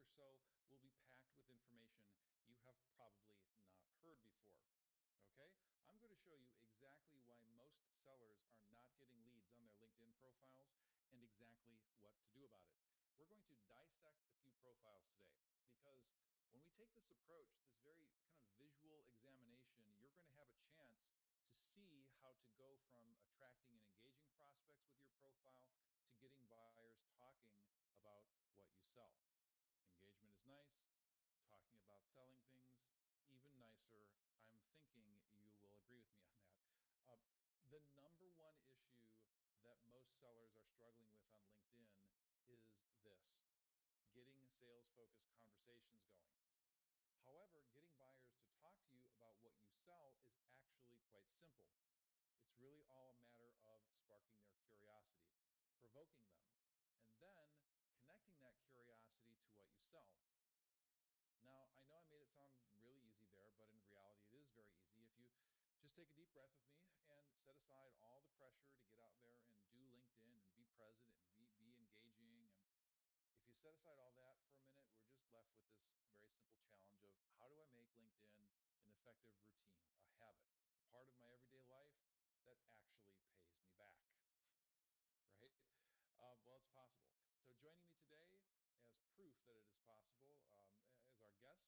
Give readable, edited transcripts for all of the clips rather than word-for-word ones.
or so will be packed with information you have probably not heard before. Okay? I'm going to show you exactly why most sellers are not getting leads on their LinkedIn profiles and exactly what to do about it. We're going to dissect a few profiles today because when we take this approach, this very kind of visual examination, you're going to have a chance to see how to go from attracting and engaging prospects with your profile to getting buyers talking about what you sell. Engagement is nice. Talking about selling things, even nicer. I'm thinking you will agree with me on that. Uh, the number one issue that most sellers are struggling with on LinkedIn is this: getting sales-focused conversations going. However, getting buyers to talk to you about what you sell is actually quite simple. It's really all a matter of sparking their curiosity, provoking them, and then connecting that curiosity to what you sell. Now, I know I made it sound really easy there, but in reality, it is very easy. If you just take a deep breath with me and set aside all the pressure to get out there and do LinkedIn and be present and be engaging. And if you set aside all that for a minute, we're just left with this very simple challenge of how do I make LinkedIn an effective routine, a habit, a part of my everyday life that actually pays me back, right? Well, it's possible. So joining me today as proof that it is possible as our guest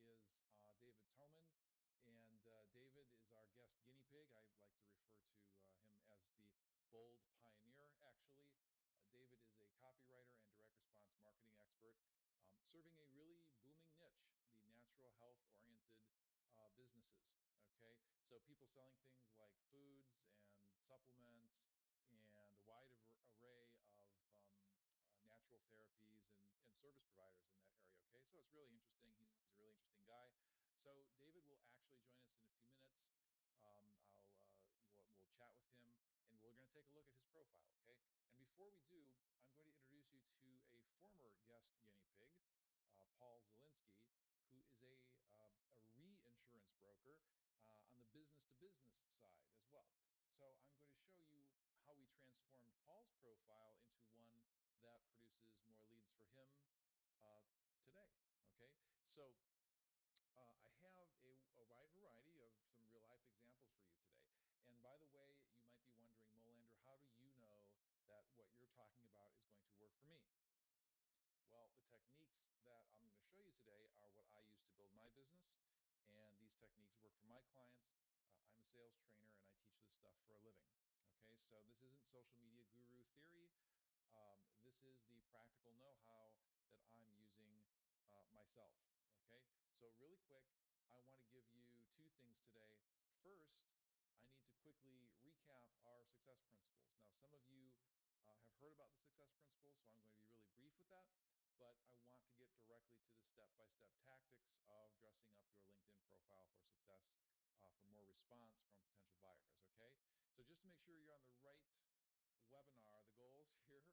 is David Toman. And David is our guest guinea pig. I like to refer to him as the bold pioneer, actually. David is a copywriter and direct response marketing expert serving a really booming niche, the natural health oriented businesses. Okay, so people selling things like foods and supplements and a wide array of natural therapies and service providers in that area. Okay, so it's really interesting. He's a really interesting guy. So David will actually join us in a few minutes. We'll chat with him, and we're going to take a look at his profile. Okay, and before we do, I'm going to introduce you to a former guest guinea pig, Paul Zielinski, who is a reinsurance broker on the business to business side as well. So I'm going to show you how we transformed Paul's profile into one that produces more leads for him today. Okay, so I have a wide variety of some real life examples for you today. And by the way, you might be wondering, Molander, how do you know that what you're talking about is going to work for me? Well, the techniques that I'm going to show you today are what I use to build my business, and these techniques work for my clients. I'm a sales trainer and I teach this stuff for a living. Okay, so this isn't social media guru theory. This is the practical know-how that I'm using myself. Okay, so really quick, I want to give you two things today. First, I need to quickly recap our success principles. Now, some of you have heard about the success principles, so I'm going to be really brief with that, but I want to get directly to the step-by-step tactics of dressing up your LinkedIn profile for success, for more response from potential buyers. Okay, so just to make sure you're on the right webinar, the goals here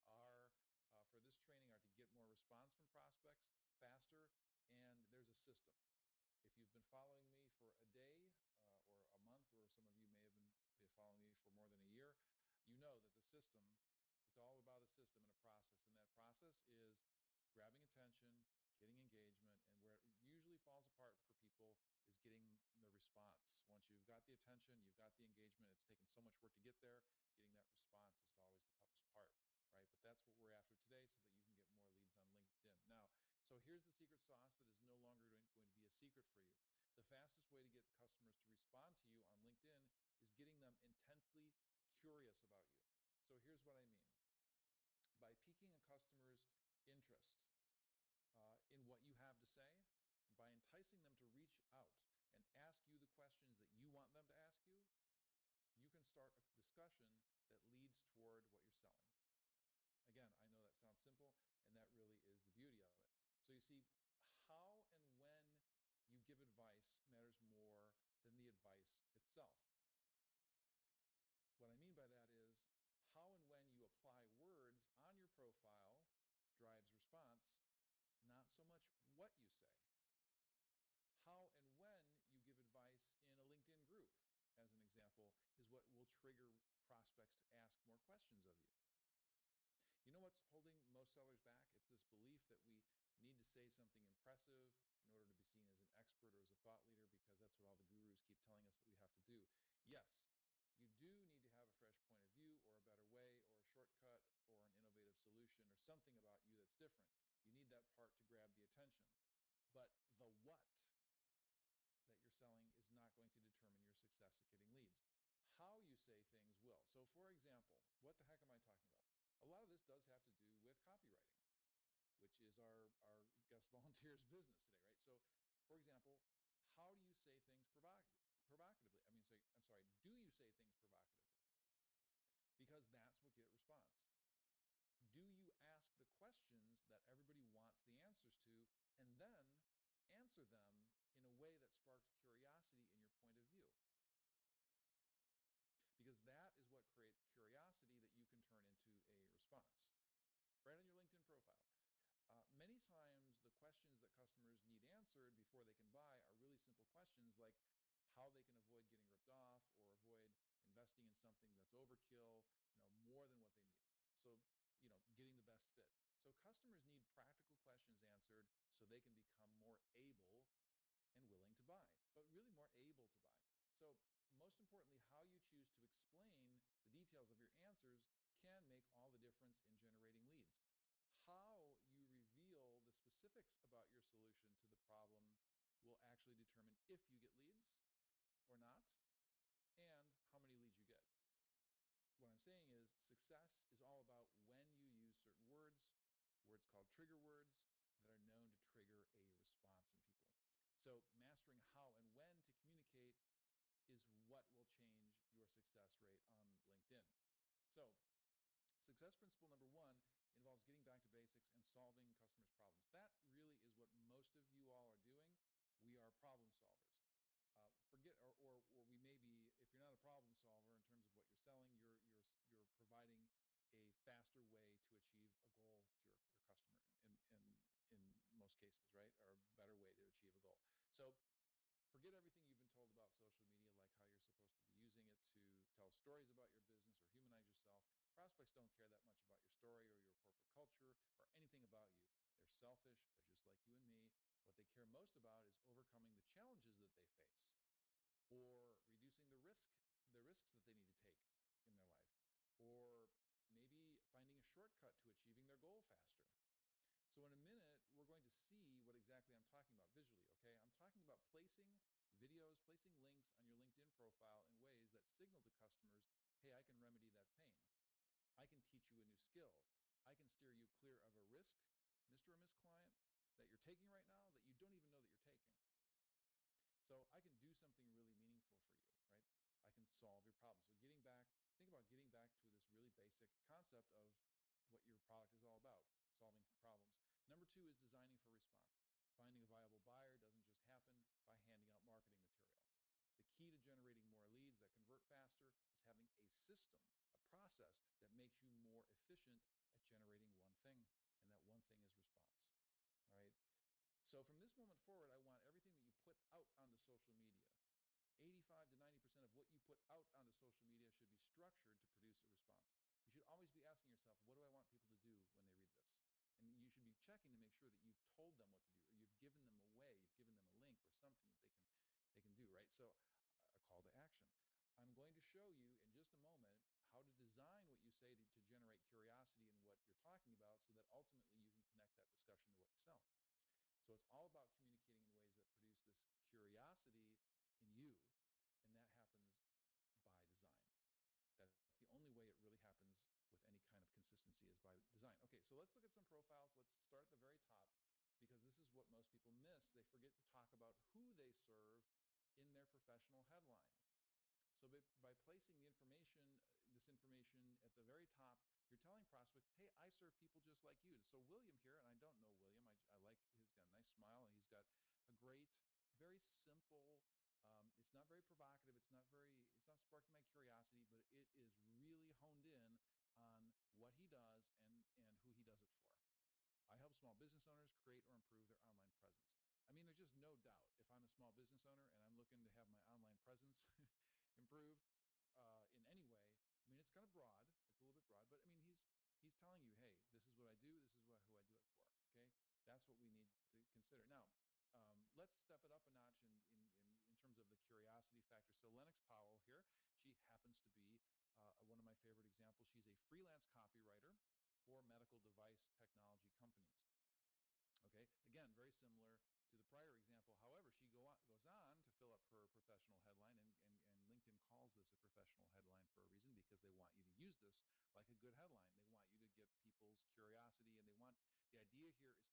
are for this training are to get more response from prospects faster, and there's a system. If you've been following me for a day or a month, or some of you may have been following me for more than a year, you know that the system, it's all about a system and a process, and that process is grabbing attention, getting engagement, and where it usually falls apart for people is getting the response. Once you've got the attention, you've got the engagement, it's taken so much work to get there, getting that response is always the toughest part, right? But that's what we're after today so that you can get more leads on LinkedIn. Now, so here's the secret sauce that is no longer going to be a secret for you. The fastest way to get customers to respond to you on LinkedIn is getting them intensely curious about you. So here's what I mean. By piquing a customer's interest in what you have to say, by enticing them to reach out and ask you the questions that you want them to ask you, you can start a discussion that leads toward what you're selling. Again, I know that sounds simple, and that really is the beauty of it. So you see, how and when you give advice matters more than the advice itself. What I mean by that is how and when you apply words on your profile drives response, not so much what you say. How and when you give advice in a LinkedIn group, as an example, is what will trigger prospects to ask more questions of you. You know what's holding most sellers back? It's this belief that we You need to say something impressive in order to be seen as an expert or as a thought leader, because that's what all the gurus keep telling us that we have to do. Yes, you do need to have a fresh point of view or a better way or a shortcut or an innovative solution or something about you that's different. You need that part to grab the attention. But the what that you're selling is not going to determine your success at getting leads. How you say things will. So for example, what the heck am I talking about? A lot of this does have to do with copywriting, which is our guest volunteers business today, right? So for example, how do you say things provocatively? I'm sorry, do you say things provocatively? Because that's what get response. Do you ask the questions that everybody wants the answers to, and then answer them in a way that sparks curiosity in your point of view? Because that is what creates curiosity that you can turn into a response. Right on your LinkedIn profile. Many times the questions that customers need answered before they can buy are really simple questions, like how they can avoid getting ripped off or avoid investing in something that's overkill, more than what they need. So, getting the best fit. So customers need practical questions answered so they can become more able and willing to buy, but really more able to buy. So most importantly, how you choose to explain the details of your answers can make all the difference in generating leads. How you reveal the specifics about your solution to the problem will actually determine if you get leads or not, and how many leads you get. What I'm saying is success is all about when you use certain words called trigger words, that are known to trigger a response in people. So mastering how and when to communicate is what will change your success rate on LinkedIn. So success principle number one involves getting back to basics and solving customers' problems. That really is what most of you all are doing. We are problem solvers. Or we may be, if you're not a problem solver in terms of what you're selling, you're providing a faster way to achieve a goal to your customer in most cases, right? Or a better way to achieve a goal. So forget everything you've been told about social media, like how you're supposed to be using it to tell stories about your business or humanize yourself. Prospects don't care that much about your story or your corporate culture or anything about you. They're selfish. They're just like you and me. What they care most about is overcoming the challenges that they face, or reducing the risks that they need to take in their life, or maybe finding a shortcut to achieving their goal faster. So in a minute, we're going to see what exactly I'm talking about visually, okay? I'm talking about placing videos, placing links on your LinkedIn profile in ways that signal to customers, hey, I can remedy that pain. I can teach you a new skill. I can steer you clear of a risk, Mr. or Miss Client, that you're taking right now that you don't even know that you're taking. So I can do something really meaningful for you, right? I can solve your problem. So think about getting back to this really basic concept of what your product is all about, solving problems. Number two is designing for response. Finding a viable buyer doesn't just happen by handing out marketing material. The key to generating more leads that convert faster is having a system, a process that makes you more efficient at generating one thing, and that one thing is response, all right? So from this moment forward, I want everything that you put out onto social media, 85 to 90% of what you put out onto social media should be structured to produce a response. You should always be asking yourself, what do I want people to do when they read this? And you should be checking to make sure that you've told them what to do, or you've given them a way, you've given them a link or something that they can do, right? So a call to action. I'm going to show you in just a moment how to design what you say to generate curiosity in what you're talking about, so that ultimately you can connect that discussion to what you sell. So it's all about communicating in ways that produce this curiosity in you, and that happens by design. That's the only way it really happens with any kind of consistency, is by design. Okay, so let's look at some profiles. Let's start at the very top, because this is what most people miss. They forget to talk about who they serve in their professional headline. So by placing this information at the very top, you're telling prospects, hey, I serve people just like you. So William here, and I don't know William, I like, he's got a nice smile, and he's got a great, very simple, it's not very provocative, it's not sparking my curiosity, but it is really honed in on what he does and who he does it for. I help small business owners create or improve their online presence. I mean, there's just no doubt, if I'm a small business owner and I'm looking to have my online presence improved in any way, I mean, it's kind of broad, it's a little bit broad, but I mean, he's telling you, hey, this is what I do, this is who I do it for, okay? that's what we need to consider. Now, let's step it up a notch in terms of the curiosity factor. So Lennox Powell here, she happens to be one of my favorite examples. She's a freelance copywriter for medical device technology companies. Okay, again, very similar to the prior example. However, she goes on to fill up her professional headline, and LinkedIn calls this a professional headline for a reason, because they want you to use this like a good headline. They want you to get people's curiosity, and the idea here is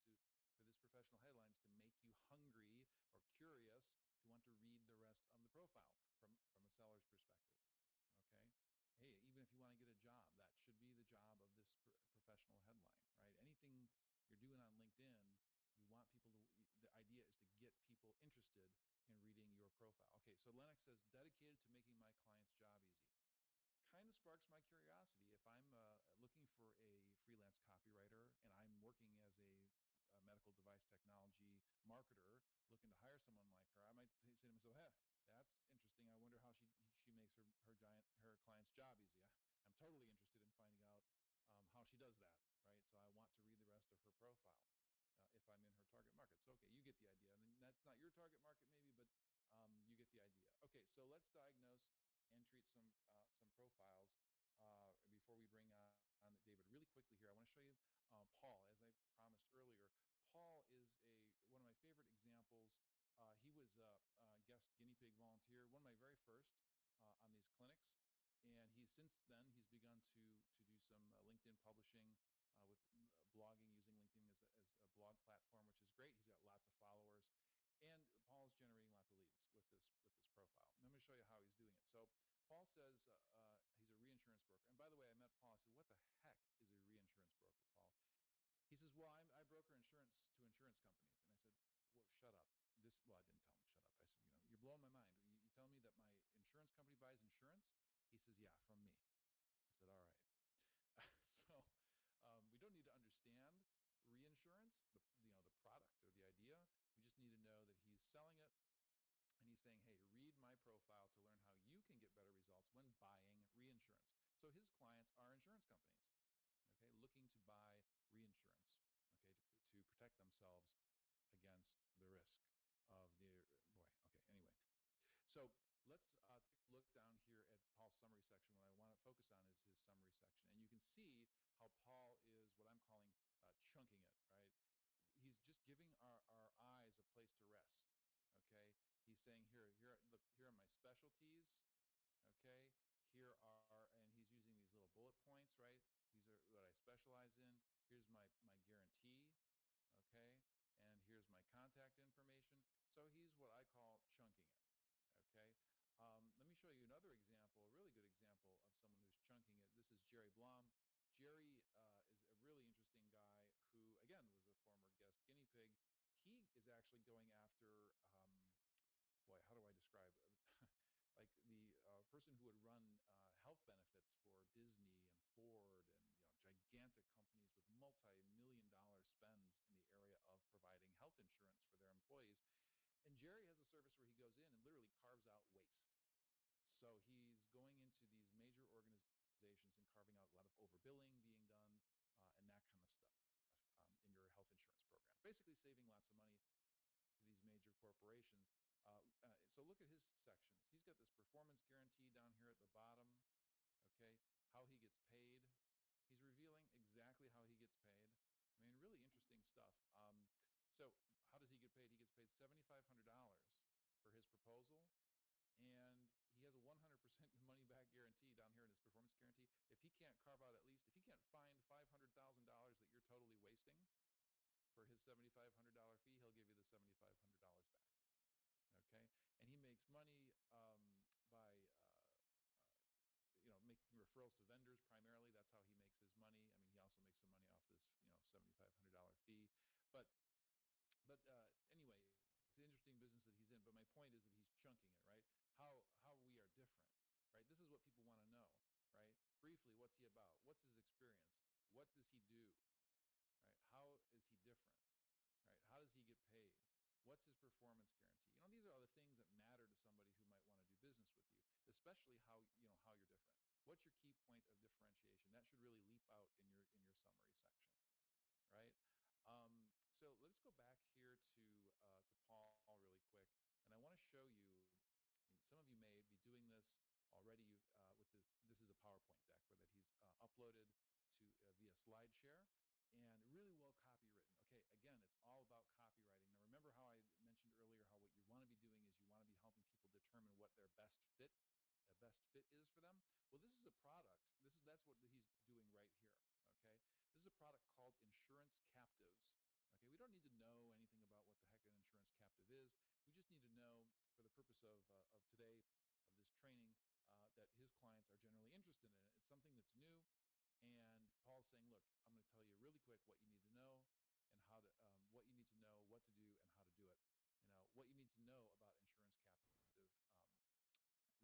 for this professional headline is to make you hungry or curious to want to read the rest of the profile from a seller's perspective. Okay. Hey, even if you want to get a job, that should be the job of this professional headline, right? Anything you're doing on LinkedIn, you want people to, the idea is to get people interested in reading your profile. Okay, so Lennox says, dedicated to making my client's job easy. Kind of sparks my curiosity. If I'm looking for a freelance copywriter and I'm working as a medical device technology marketer looking to hire someone like her, I might say to myself, hey, that's interesting. I wonder how she makes her client's job easy. I'm totally interested in finding out how she does that, right? So I want to read the rest of her profile if I'm in her target market. So, okay, you get the idea. And that's not your target market maybe, but you get the idea. Okay, so let's diagnose and treat some profiles before we bring on David. Really quickly here, I want to show you Paul. As I promised earlier, Paul is one of my favorite examples. He was a guest guinea pig volunteer, one of my very first on these clinics. And since then he's begun to do some LinkedIn publishing with blogging, using LinkedIn as a blog platform, which is great. He's got lots of followers, and Paul's generating lots of leads with this profile. And I'm going to show you how he's doing it. So Paul says he's a reinsurance broker. And by the way, I met Paul. I said, "What the heck is a reinsurance broker, Paul?" He says, "Well, I broker insurance to insurance companies." And I said, "Well, shut up." Well, I didn't tell him shut up. I said, "You're blowing my mind. You tell me that my insurance company buys insurance?" He says, "Yeah, from me." I said, "All right." So we don't need to understand reinsurance, the product or the idea. We just need to know that he's selling it, and he's saying, hey, read my profile to learn how you can get better results when buying reinsurance. So his clients are insurance companies, okay, looking to buy reinsurance, okay, to protect themselves against the risk of okay, anyway. So let's take a look down here at Paul's summary section. What I want to focus on is his summary section. And you can see how Paul is what I'm calling chunking it, right? He's just giving our eyes a place to rest, okay? He's saying, look, here are my specialties, okay? And he's using these little bullet points, right? These are what I specialize in. Here's my guarantee, okay? And here's my contact information. So he's what I call chunking it. Okay, let me show you another example, a really good example of someone who's chunking it. This is Jerry Blom. Jerry is a really interesting guy who, again, was a former guest guinea pig. He is actually going after, how do I describe it? Like the person who would run health benefits for Disney and Ford and gigantic companies with multi-million-dollar spends in the area of providing health insurance for their employees. And Jerry has a service where he goes in and literally carves out waste. So he's going into these major organizations and carving out a lot of overbilling being done and that kind of stuff in your health insurance program. Basically saving lots of money to these major corporations. So look at his sections. He's got this performance guarantee down here at the bottom, okay, how he gets paid. He's revealing exactly how he gets paid. I mean, really interesting stuff. So how does he get paid? He gets paid $7,500 for his proposal, and he has a 100% money-back guarantee down here in his performance guarantee. If he can't if he can't find $500,000 that you're totally wasting for his $7,500 fee, he'll give you the $7,500 back. Okay, and he makes money by making referrals to vendors primarily. That's how he makes his money. I mean, he also makes some money off this $7,500 fee, but anyway, it's an interesting business that he's in. But my point is that he's chunking it, right? How we are different, right? This is what people want to know, right? Briefly, what's he about? What's his experience? What does he do, right? How is he different, right? How does he get paid? What's his performance guarantee? These are all the things that matter to somebody who might want to do business with you, especially how you're different. What's your key point of differentiation? That should really leap out in your summary section, right? So let's go software that he's uploaded to via SlideShare, and really well copywritten. Okay, again, it's all about copywriting. Now, remember how I mentioned earlier how what you want to be doing is you want to be helping people determine what their best fit is for them. Well, this is a product. That's what he's doing right here. Okay, this is a product called Insurance Captives. Okay, we don't need to know anything about what the heck an insurance captive is. We just need to know, for the purpose of today, of this training, that his clients are generally interested in it. It's something that's new, and Paul's saying, "Look, I'm going to tell you really quick what you need to know, and how to, what you need to know, what to do, and how to do it. What you need to know about Insurance Captive,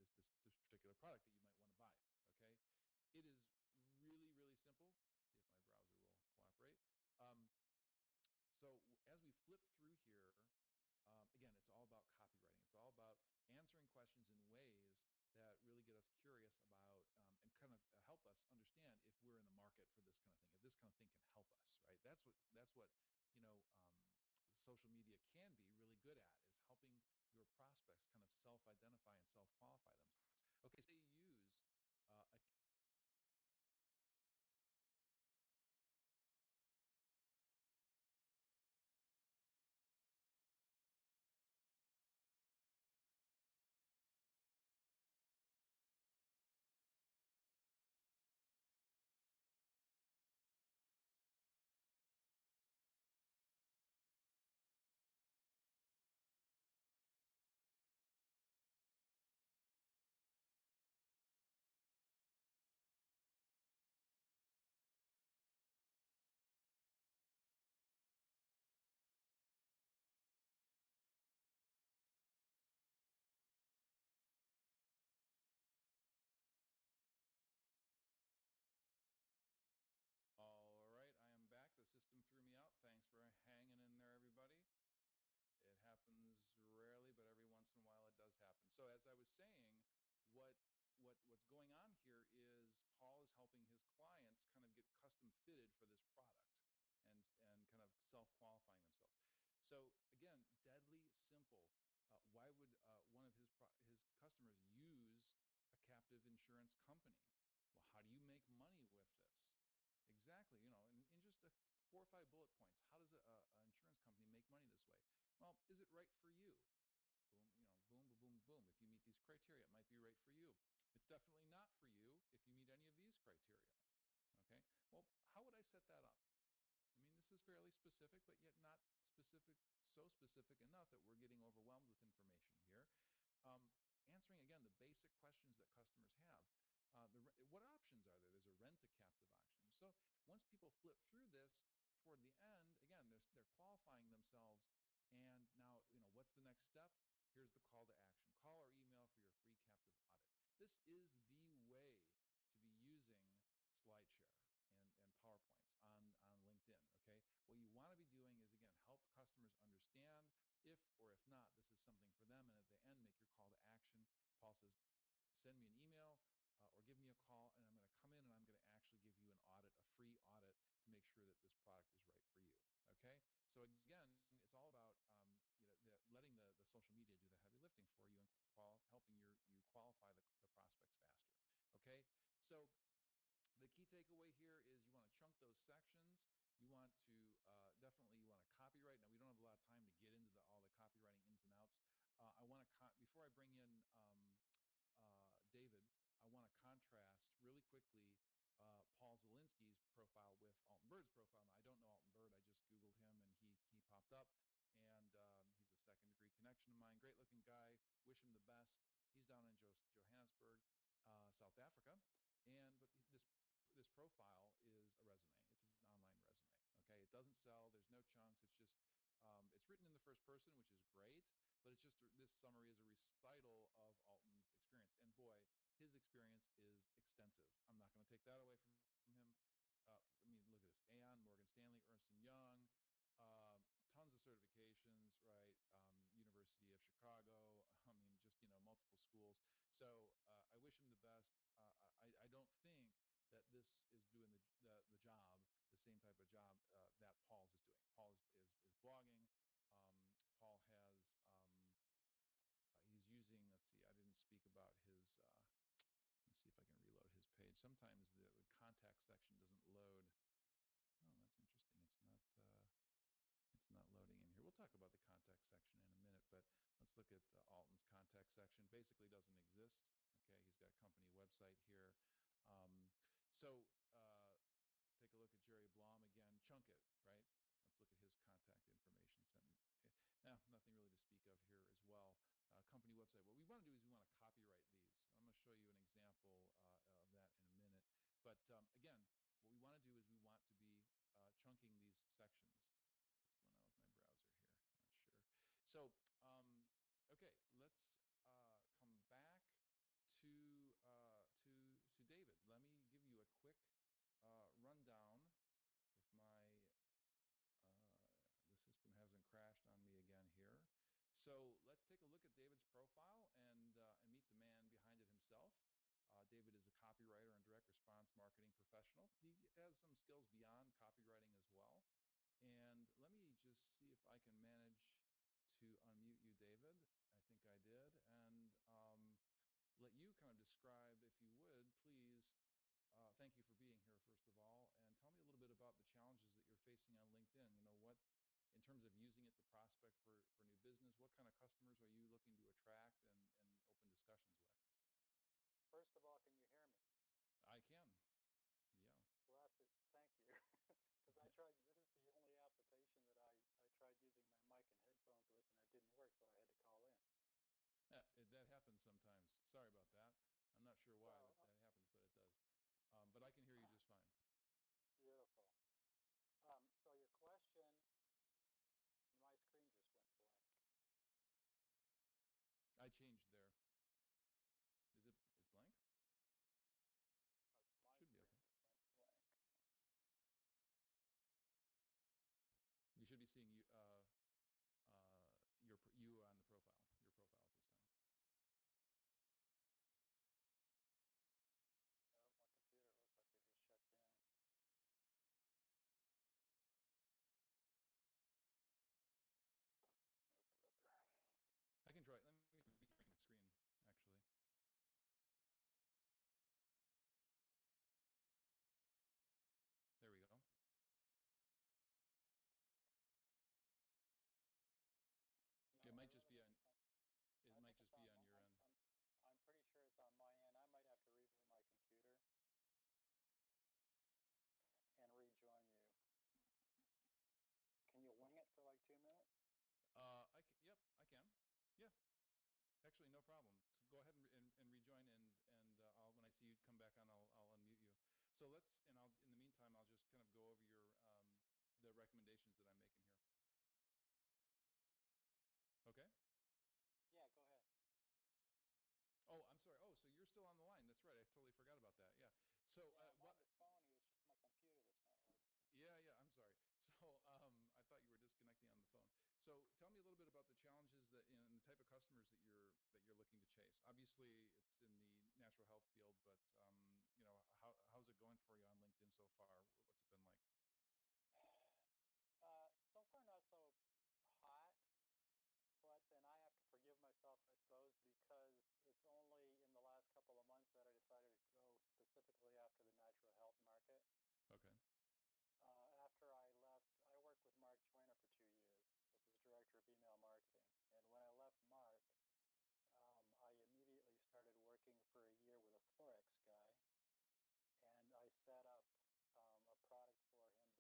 um, this particular product that you might want to buy." Okay, it is really simple. See if my browser will cooperate. Um, so as we flip through here, again, it's all about copywriting. It's all about answering questions in ways that really get us curious about and kind of help us understand if we're in the market for this kind of thing, if this kind of thing can help us, right? That's what you know social media can be really good at, is helping your prospects kind of self-identify and self-qualify themselves. Okay, so you use a All right, I am back. The system threw me out. Thanks for hanging in there, everybody. It happens rarely, but every once in a while it does happen. So as I was saying, what's going on here is Paul is helping his clients kind of get custom fitted for this product, and kind of self-qualifying themselves. So again, deadly simple. Why would one of his customers use a captive insurance company? Well, how do you make money with this? Exactly. In just 4 or 5 bullet points, how does an insurance company make money this way? Well, is it right for you? Boom, boom, boom, boom, boom. If you meet these criteria, it might be right for you. It's definitely not for you if you meet any of these criteria. Okay. Well, how would I set that up? I mean, this is fairly specific, but yet not specific, so specific enough that we're getting overwhelmed with information here. Um, Answering again the basic questions that customers have. What options are there? There's a rent a captive option. So once people flip through this, toward the end, again, they're qualifying themselves. And now, what's the next step? Here's the call to action. Call or email for your free captive audit. This is the way to be using SlideShare and PowerPoints on LinkedIn. Okay, what you want to be doing is, again, help customers understand if or if not this is something for them, and at the end make your call to action. Paul says, send me an email or give me a call, and I'm going to come in and I'm going to actually give you an audit, a free audit, to make sure that this product is right for you. Okay, so again, it's all about letting the social media do the heavy lifting for you, and helping you qualify the prospects faster. Okay, so the key takeaway here is you want to chunk those sections. You want to definitely, you want to copyright. Now, we don't have a lot of time to get into all the copywriting ins and outs. I want to before I bring in David, I want to contrast really quickly Paul Zielinski's profile with Alton Bird's profile. Now, I don't know Alton Bird. I just Googled him, and he popped up, and he's a second-degree connection of mine. Great-looking guy. Wish him the best. He's down in Johannesburg, South Africa, but this profile is a resume. It's an online resume. Okay, it doesn't sell. There's no chunks. It's just it's written in the first person, which is great, but it's just this summary is a recital of Alton's experience. And boy, his experience is extensive. I'm not going to take that away from him. I mean, look at this: Aon, Morgan Stanley, Ernst and Young, tons of certifications, right? University of Chicago. I mean, just multiple schools. So I wish him the best. I don't think that this is doing the job, the same type of job that Paul's is doing. Paul is blogging. Paul has he's using. Let's see. I didn't speak about his. Let's see if I can reload his page. Sometimes section in a minute, but let's look at Alton's contact section. Basically doesn't exist. Okay, he's got a company website here. Um, so take a look at Jerry Blom again. Chunk it, right? Let's look at his contact information. Now, nothing really to speak of here as well. Company website. What we want to do is we want to copyright these. I'm going to show you an example of that in a minute. But again, what we want to do is we want to be chunking these sections. What's going on with my browser here? Not sure. So, okay, let's come back to David. Let me give you a quick rundown. If the system hasn't crashed on me again here. So let's take a look at David's profile and meet the man behind it himself. David is a copywriter and direct response marketing professional. He has some skills beyond copywriting as well. And let me just see if I can manage to unmute you, David. I think I did. And let you kind of describe, if you would, please. Thank you for being here, first of all. And tell me a little bit about the challenges that you're facing on LinkedIn. You know, what, in terms of using it to prospect for new business, what kind of customers are you looking to attract and open discussions with? First of all, can you hear me? I can. Yeah. Blessed. Thank you. Because this is the only application that I tried using my mic and headphones with, and it didn't work, so I had to call in. Yeah, that happens sometimes. Sorry about that. I'm not sure why that happens, but it does. But I can hear you just fine. Beautiful. So your question, my screen just went blank. I changed there. Is it blank? My should be okay. Just went blank. You should be seeing you on the profile, your profile at this time. Oh, my computer looks like it just shut down. Oh, brother. I can try. Let me be sharing the screen, actually. There we go. No, it might just be on. It might just be on your end. I'm pretty sure it's on my end. I might have to reboot my computer and rejoin you. Can you wing it for like 2 minutes? Yep, I can. Yeah. Actually, no problem. So go ahead and rejoin, and when I see you come back on, I'll unmute you. So in the meantime, I'll just kind of go over the recommendations that I'm making here. Okay? Yeah, go ahead. Oh, I'm sorry. Oh, so you're still on the line. That's right. I totally forgot about that. Yeah. So I'm on the phone. It's just my computer that's not working. Yeah, I'm sorry. So I thought you were disconnecting on the phone. So tell me a little bit about the challenges and the type of customers that you're looking to chase. Obviously, it's in the natural health field, but how's it going for you on LinkedIn so far? What's it been like? So far, not so hot. But then I have to forgive myself, I suppose, because it's only in the last couple of months that I decided to go specifically after the natural health market. Okay. After I left, I worked with Mark Joyner for 2 years as his director of email marketing. And when I left Mark, I immediately started working for a year with a Forex guy. And I set up a product for him,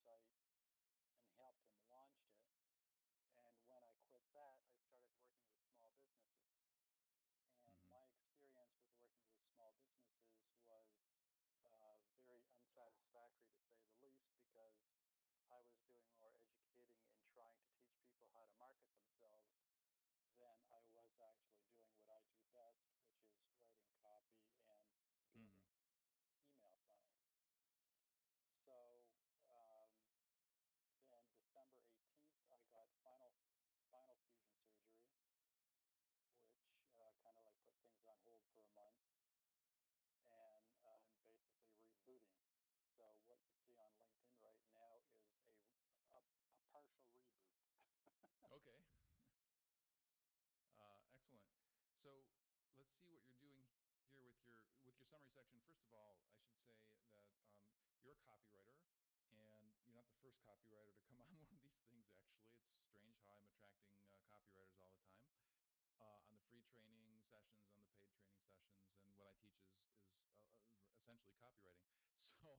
built his membership site, and helped him launch it. And when I quit that, I started working with small businesses. And my experience with working with small businesses was very unsatisfactory, to say the least, because I was doing more educating and trying to teach people how to market themselves than I was actually doing what I do best, which is writing copy and building email funnels. So then December 18th, I got spinal fusion surgery, which kind of like put things on hold for a month. And I'm basically rebooting. So what you see on LinkedIn right now is a partial reboot. Okay. Excellent. So let's see what you're doing here with your summary section. First of all, I should say that you're a copywriter, and you're not the first copywriter to come on one of these things. Actually, it's strange how I'm attracting copywriters all the time on the free training sessions, on the paid training sessions, and what I teach is essentially copywriting. So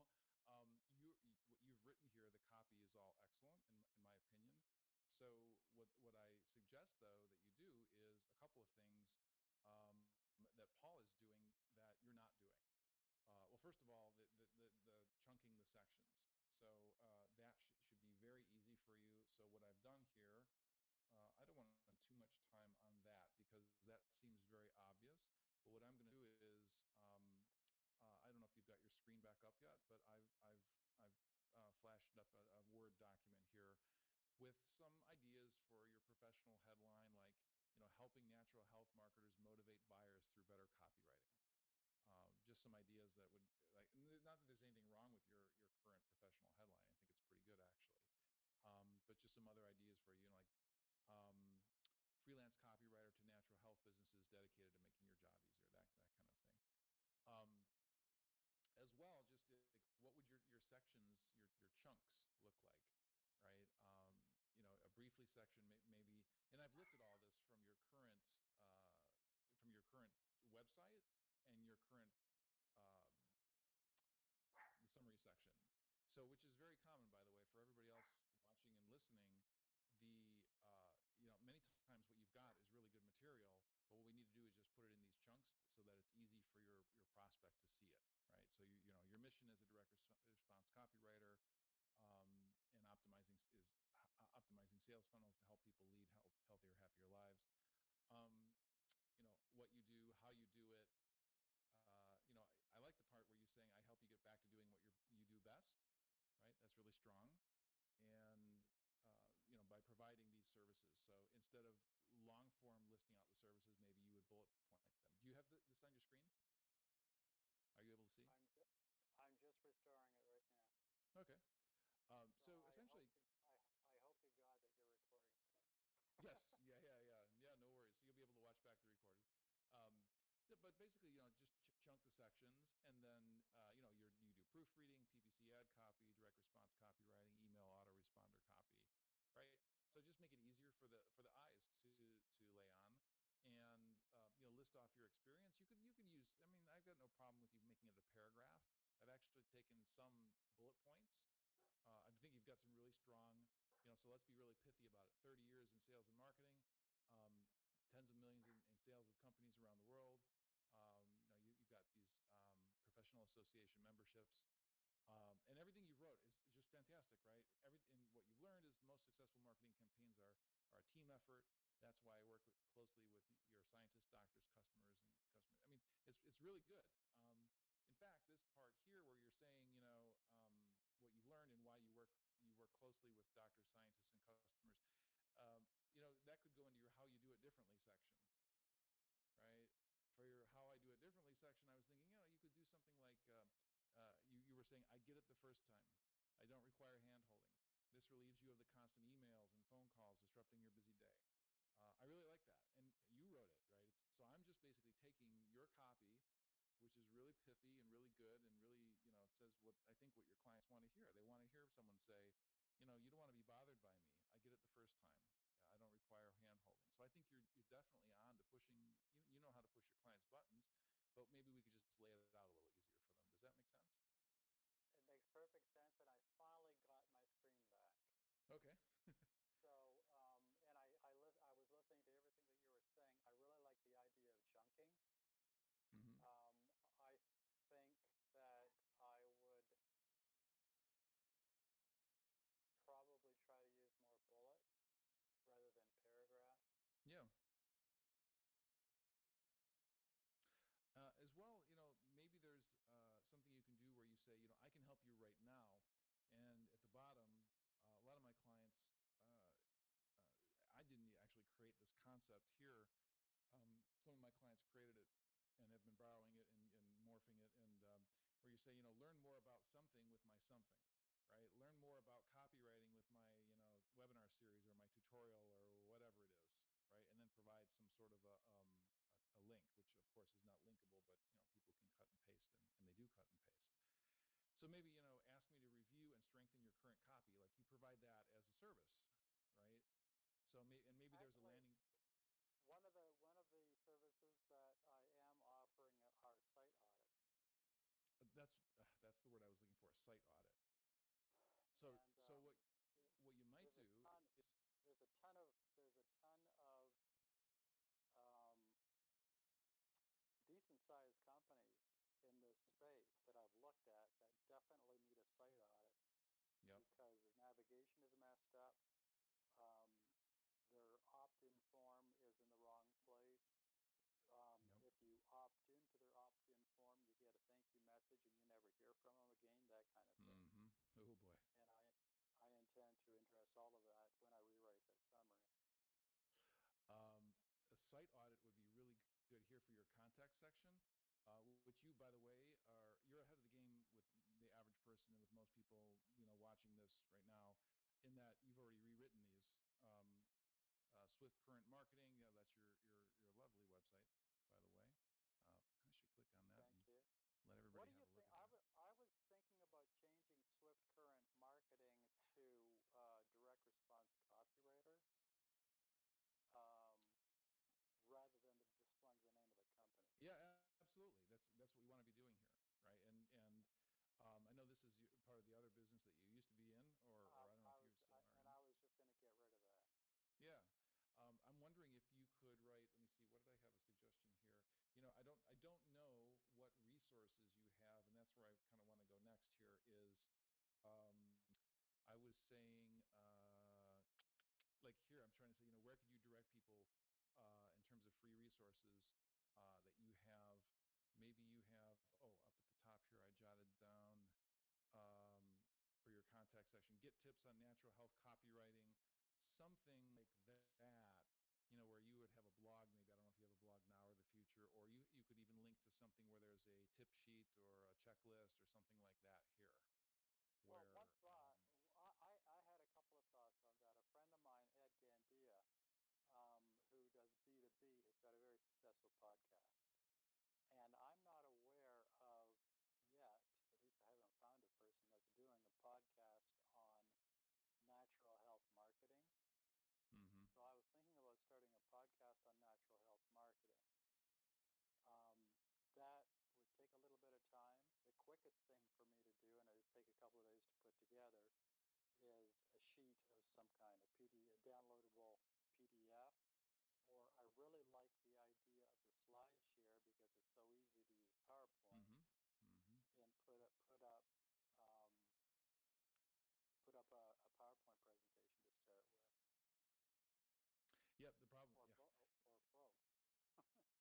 what you've written here, the copy is all excellent in my opinion. So what I suggest though that you do is a couple of things that Paul is doing that you're not doing. Well, first of all, the chunking the sections. So that should be very easy for you. So what I've done here, I don't want to spend too much time on that because that seems very obvious. But what I'm going to do is, I don't know if you've got your screen back up yet, but I've flashed up a Word document here with some ideas for your professional headline, like helping natural health marketers motivate buyers through better copywriting. Just some ideas that would like not that there's anything wrong with your current professional headline. I think it's pretty good actually. But just some other ideas for you, like um, freelance copywriter to natural health businesses dedicated to making your job easier, that kind of thing. Um, as well, just like, what would your sections, your chunks look like, right? A briefly section maybe, and I've lifted all this from your current website and your current um, the summary section. So, which is very common, by the way, for everybody else watching and listening. Many times what you've got is really good material, but what we need to do is just put it in these chunks so that it's easy for your prospect to see it, right? So your mission as a direct response copywriter and optimizing sales funnels to help people lead healthier, happier lives. Um, what you do, how you do it, I like the part where you're saying, I help you get back to doing what you do best, right? That's really strong. And, by providing these services. So instead of long form listing out the services, maybe you would bullet point them. Do you have this on your screen? Are you able to see? I'm just restoring it right now. Okay. So essentially, I hope to God that you're recording this. Yes. Yeah. No worries. So you'll be able to watch back the recording. But basically, just chunk the sections, and then you do proofreading, PPC ad copy, direct response copywriting, email autoresponder copy, right? So just make it easier for the eyes to lay on, and list off your experience. You can use. I mean, I've got no problem with you making it a paragraph. I've actually taken some bullet points. I think you've got some really strong. So let's be really pithy about it. 30 years in sales and marketing, um, tens of millions in sales with companies around the world. You've got these professional association memberships, and everything you wrote is just fantastic, right? And what you've learned is the most successful marketing campaigns are a team effort. That's why I work closely with your scientists, doctors, customers, and customers. I mean, it's really good. In fact, this part here where you're saying, what you've learned and why you work closely with doctors, scientists, and customers, that could go into your how you do it differently section, right? For your how I do it differently section, I was thinking, you could do something like you were saying, I get it the first time. I don't require hand holding. This relieves you of the constant emails and phone calls disrupting your busy day. I really like that. And you wrote it, right? So I'm just basically taking your copy, which is really pithy and really good and really, it says what your clients want to hear. They want to hear someone say, you don't want to be bothered by me. I get it the first time. I don't require hand holding. So I think you're definitely on to pushing, you know how to push your clients' buttons, but maybe we could just lay it out a little easier for them. Does that make sense? It makes perfect sense, and I finally got my screen back. Okay. So, and I was listening to everything that you were saying. I really like the idea of chunking. Mm-hmm. I think that I would probably try to use more bullets rather than paragraphs. Yeah. As well, maybe there's something you can do where you say, I can help you right now. And at the bottom, a lot of my clients, I didn't actually create this concept here. Some of my clients created it and have been borrowing it and morphing it. And where you say, learn more about something with my something, right? Learn more about copywriting with my, webinar series or my tutorial or whatever it is, right? And then provide some sort of a link, which of course is not linkable, but people can cut and paste, and they do cut and paste. So maybe ask me to review and strengthen your current copy. Like you provide that as a service, right? and maybe there's a Actually, landing. one of the services that I am offering are site audits, That's the word I was looking for, site audit. So and so what you might there's a do ton is, of um, decent sized companies in this space that I've looked at that definitely need a site audit yep, because their navigation is messed up. Um, their opt-in form is in the wrong place. yep. If you opt into their opt-in form, you get a thank you message and you never hear from them again, that kind of thing. Mm-hmm. Oh boy. And I intend to address all of that when I rewrite that summary. A site audit would be really good here for your contact section, which you, by the way, you're ahead of the game with the average person and with most people, watching this right now, in that you've already rewritten these. Swift Current Marketing, that's your lovely website, by the way. I should click on that Thank and you. let everybody What do have you a look think? at that. I was thinking about changing Swift Current Marketing to Direct Response Copywriter um, rather than displaying the name of the company. Yeah, absolutely. That's what we want to be doing here, right? And I know this is part of the other business that you used to be in, or I don't know if you still are in. I was just going to get rid of that. Yeah. I'm wondering if you could write. Let me see. What did I have a suggestion here? I don't know what resources you have, and that's where I kind of want to go next. Here is, um, I was saying, like here, I'm trying to say, where could you direct people in terms of free resources that you have? Maybe you have. Oh, up at the top here, I jotted down for your contact section. Get tips on natural health copywriting, something like that. Where you would have a blog. Maybe I don't know if you have a blog now or the future, or you could even link to something where there's a tip sheet or a checklist or something like that here. Well, Where one thought, I had a couple of thoughts on that. A friend of mine, Ed Gandia, who does B2B, has got a very successful podcast. And I'm not aware of yet, at least I haven't found a person that's doing a podcast on natural health marketing. mm-hmm. So I was thinking about starting a podcast on natural health marketing. That would take a little bit of time. The quickest thing for me to do, and it would take a couple of days to put together, is a sheet of some kind, a downloadable PDF. Or I really like the idea of the slide share because it's so easy to use PowerPoint Mm-hmm. Mm-hmm. and um, put up a PowerPoint presentation to start with, Yep. The problem. or Yeah.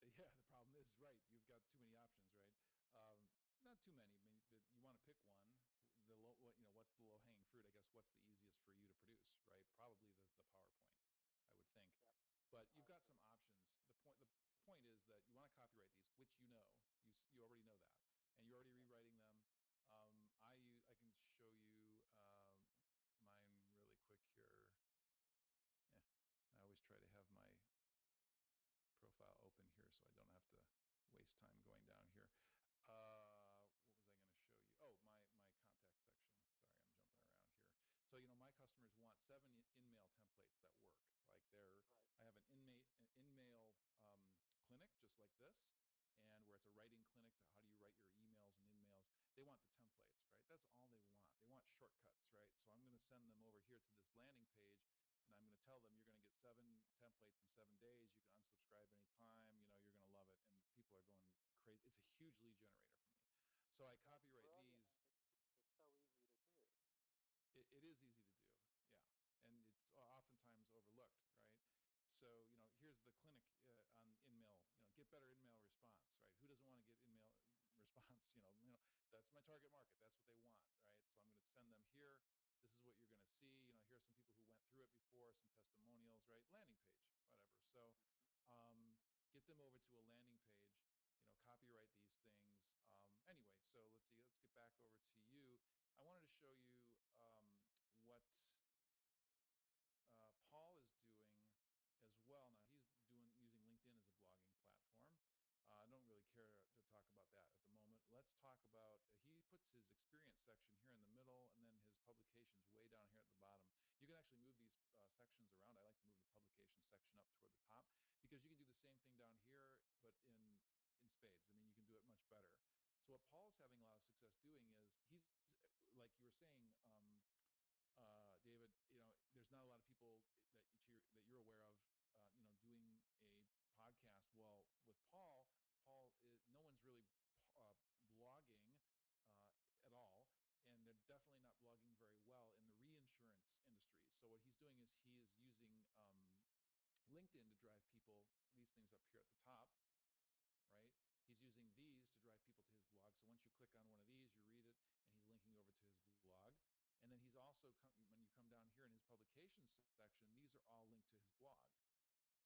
or both. Yeah, the problem is, right, you've got too many options, right? Not too many. I mean, but you want to pick one. What's the low hanging fruit? I guess what's the easiest for you to produce, right? Probably the PowerPoint, I would think. Yep, But I you've got some agree. options. The point is that you want to copyright these, which you already know that, and you're already Yep. rewriting them. I can show you mine really quick here. Yeah, I always try to have my profile open here so I don't have to waste time going down here. What was I going to show you? Oh, my contact section. Sorry, I'm jumping around here. So my customers want 7 in-mail templates that work. Like Right. I have an in-mail clinic just like this, and where it's a writing clinic. How do you write your emails and in-mails? They want the templates, right? That's all they want. They want shortcuts, right? So I'm going to send them over here to this landing page, and I'm going to tell them you're going to get 7 templates in 7 days. You can unsubscribe anytime. You're going to love it, and people are going crazy. It's a huge lead generator for me. So I That's copyright brilliant. these. It's so easy to do. It is easy to do, yeah, and it's oftentimes overlooked, right? So here's the clinic on in-mail. Get better in-mail response, right? Who doesn't want to get in-mail response? That's my target market. That's what they want, right? So I'm going to send them here. This is what you're going to see. Here are some people who went through it before, some testimonials, right? Landing page, whatever. So get them over to a landing page. Copyright these things. Anyway, so let's see. Let's get back over to you. I wanted to show you what Paul is doing as well. Now he's using LinkedIn as a blogging platform. I don't really care to talk about that at the moment. Let's talk about, he puts his experience section here in the middle and then his publications way down here at the bottom. You can actually move these sections around. I like to move the publication section up toward the top because you can do the same thing down here, but in spades. I mean, you can do it much better. So what Paul's having a lot of success doing is he's like you were saying, David. There's not a lot of people that you're aware of, doing a podcast. Well, with Paul is no one's really uh, blogging uh, at all, and they're definitely not blogging very well in the reinsurance industry. So what he's doing is he is using LinkedIn to drive people. These things up here at the top, right? He's using these to drive people to his blog. So once you click on one of these, you read it, and he's linking over to his blog. And then he's also, when you come down here in his publications section, these are all linked to his blog.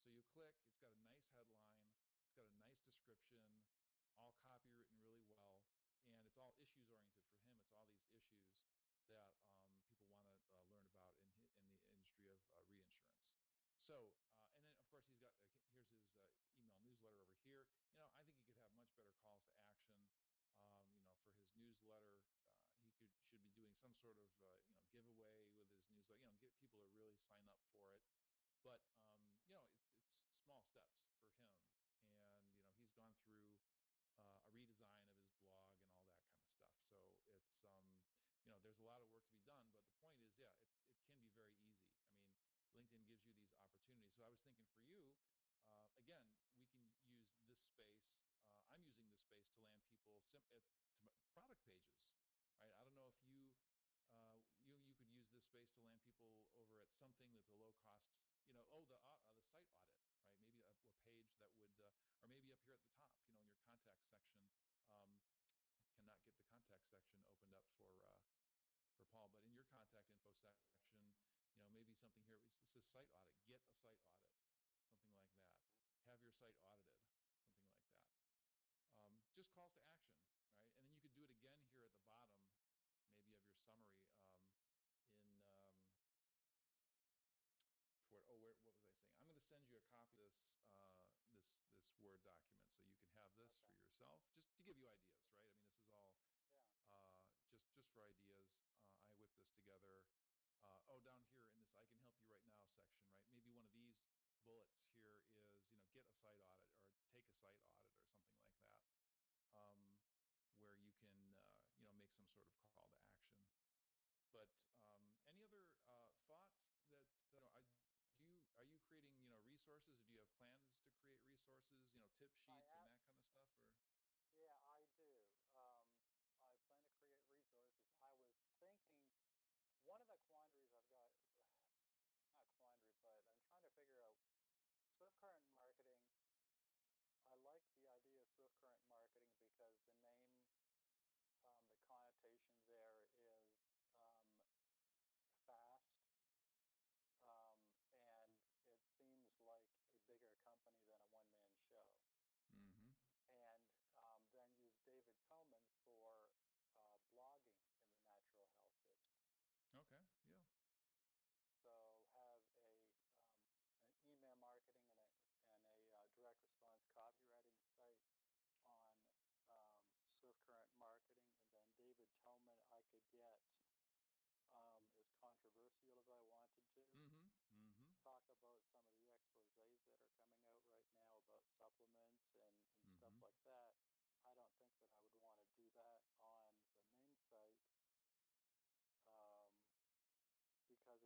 So you click, it's got a nice headline, it's got a nice description, all copywritten really well, and it's all issues oriented for him. It's all these issues that people want to learn about in the industry of reinsurance. So, and then of course he's got, here's his email newsletter over here. I think he could have much better calls to action. For his newsletter, he should be doing some sort of, giveaway with his newsletter, get people to really sign up for it. But it's small steps for him, and he's gone through a redesign of his blog and all that kind of stuff. So it's there's a lot of work to be done, but the point is, yeah, it can be very easy. I mean, LinkedIn gives you these opportunities. So I was thinking for you, again, we can use this space. I'm using this space to land people to product pages, right? I don't know if you could use this space to land people over at something that's a low cost, the site audit, right? Maybe a page that would, or maybe up here at the top, in your contact section. Cannot get the contact section opened up for Paul, but in your contact info section, maybe something here. It says site audit. Get a site audit, something like that. Have your site audited, something like that. Just calls to action, right? And then you could do it again here at the bottom, maybe of your summary in what was I saying? I'm going to send you a copy of this Word document so you can have this for yourself, just to give you ideas, right? I mean, this is all just for ideas. I whipped this together. Down here in this I can help you right now section, right? Maybe one of these bullets here is, get a site audit or take a site audit or something like that, where you can, make some sort of call to action. But any other thoughts that are you creating resources, or do you have plans to create resources, tip sheets and that kind of stuff? Or yeah, I do. I plan to create resources. I was thinking one of the quandaries I've got, not quandary, but I'm trying to figure out Swift Current Marketing. I like the idea of Swift Current Marketing because the name, the connotation there is fast, and it seems like a bigger company than a one-man show. Mm-hmm. And then use David Toman for blogging in the natural health business. Okay, yeah. So have an email marketing and a direct response copywriting site on Swift Current Marketing, and then David Toman I could get as controversial as I wanted to. Mm-hmm. Mm-hmm. Talk about some of the exposés that are coming out right now about supplements and stuff Mm-hmm. like that. I don't think that I would want to do that on the main site because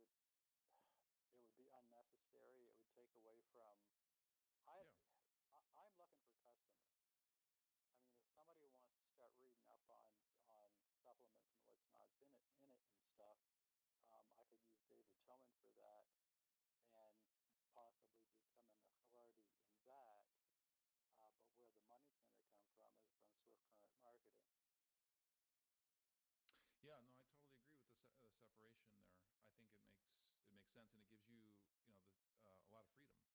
it would be unnecessary. It would take away from. I'm looking for customers. I mean, if somebody wants to start reading up on supplements and what's not in it and stuff, I could use David Toman for that and possibly become an authority in that. But where the money's going to come from is from Swift Current Marketing. Yeah, no, I totally agree with the separation there. I think it makes sense, and it gives you, a lot of freedom to,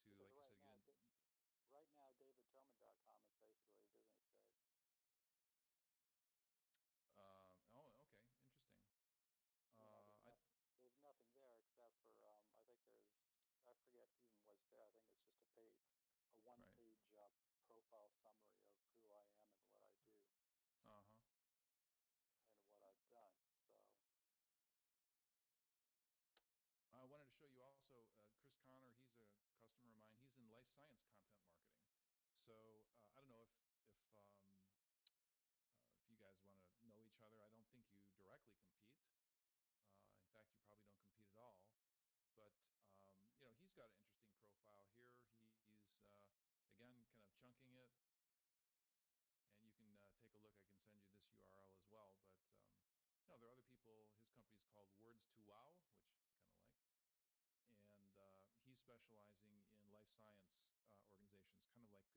Because like you said, again. Right now, DavidToman.com is basically a business card. Okay, interesting. There's nothing there except for I think I forget even what's there. I think it's just a one-page profile summary of who I am and what I do. Uh-huh. And what I've done. So I wanted to show you science content marketing. So I don't know if you guys want to know each other. I don't think you directly compete. In fact, you probably don't compete at all. But he's got an interesting profile here. He's again kind of chunking it, and you can take a look. I can send you this URL as well. But there are other people. His company is called Words to Wow, which I kind of like, and he's specializing in life science organizations, kind of like that